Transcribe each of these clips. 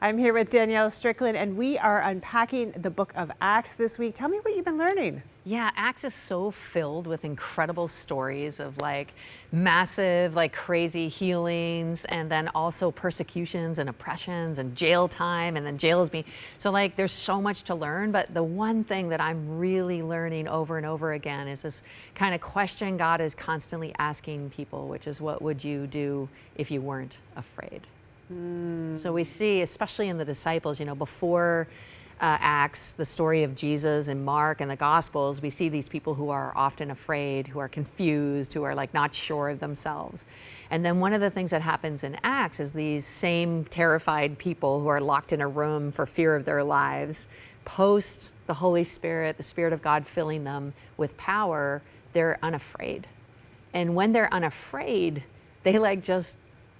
I'm here with Danielle Strickland, and we are unpacking the book of Acts this week. Tell me what you've been learning. Yeah, Acts is so filled with incredible stories of massive, crazy healings, and then also persecutions and oppressions and jail time, and then jails being, so there's so much to learn. But the one thing that I'm really learning over and over again is this kind of question God is constantly asking people, which is, what would you do if you weren't afraid? So we see, especially in the disciples, before Acts, the story of Jesus and Mark and the Gospels, we see these people who are often afraid, who are confused, who are not sure of themselves. And then one of the things that happens in Acts is these same terrified people who are locked in a room for fear of their lives, post the Holy Spirit, the Spirit of God filling them with power, they're unafraid. And when they're unafraid, they just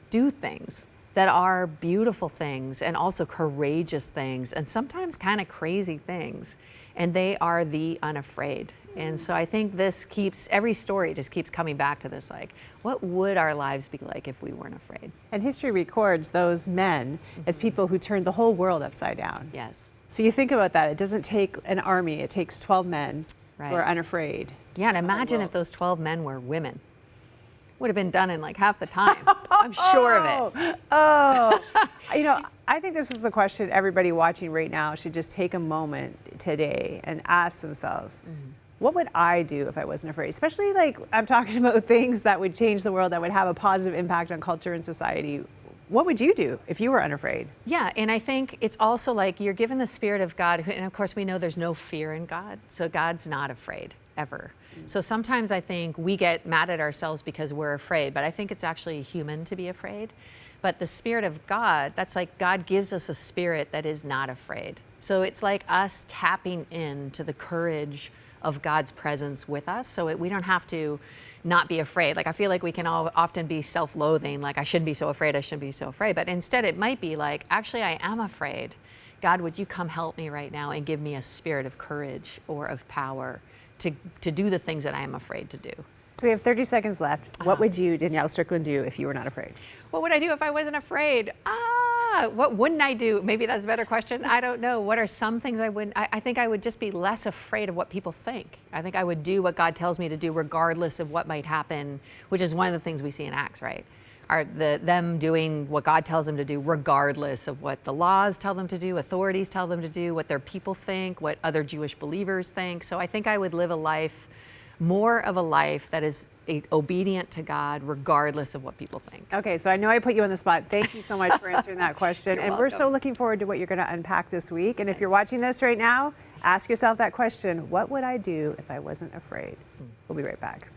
do things that are beautiful things and also courageous things and sometimes kind of crazy things. And they are the unafraid. And so I think this keeps, every story just keeps coming back to this, what would our lives be like if we weren't afraid? And history records those men as people who turned the whole world upside down. Yes. So you think about that. It doesn't take an army. It takes 12 men who are unafraid. Yeah, and imagine if those 12 men were women. Would have been done in half the time. I'm sure of it. I think this is a question everybody watching right now should just take a moment today and ask themselves, what would I do if I wasn't afraid? Especially I'm talking about things that would change the world, that would have a positive impact on culture and society. What would you do if you were unafraid? Yeah, and I think it's also you're given the Spirit of God, and of course we know there's no fear in God, so God's not afraid, ever. So sometimes I think we get mad at ourselves because we're afraid, but I think it's actually human to be afraid. But the Spirit of God, that's God gives us a spirit that is not afraid. So it's us tapping into the courage of God's presence with us, so we don't have to not be afraid. I feel we can all often be self-loathing, I shouldn't be so afraid, I shouldn't be so afraid. But instead it might be actually I am afraid. God, would you come help me right now and give me a spirit of courage or of power to do the things that I am afraid to do. So we have 30 seconds left. What would you, Danielle Strickland, do if you were not afraid? What would I do if I wasn't afraid? What wouldn't I do? Maybe that's a better question. I don't know. What are some things I wouldn't? I think I would just be less afraid of what people think. I think I would do what God tells me to do regardless of what might happen, which is one of the things we see in Acts, right? Are them doing what God tells them to do regardless of what the laws tell them to do, authorities tell them to do, what their people think, what other Jewish believers think. So I think I would live more of a life that is obedient to God regardless of what people think. Okay, so I know I put you on the spot. Thank you so much for answering that question. You're and welcome. We're so looking forward to what you're going to unpack this week. And if you're watching this right now, ask yourself that question, what would I do if I wasn't afraid? We'll be right back.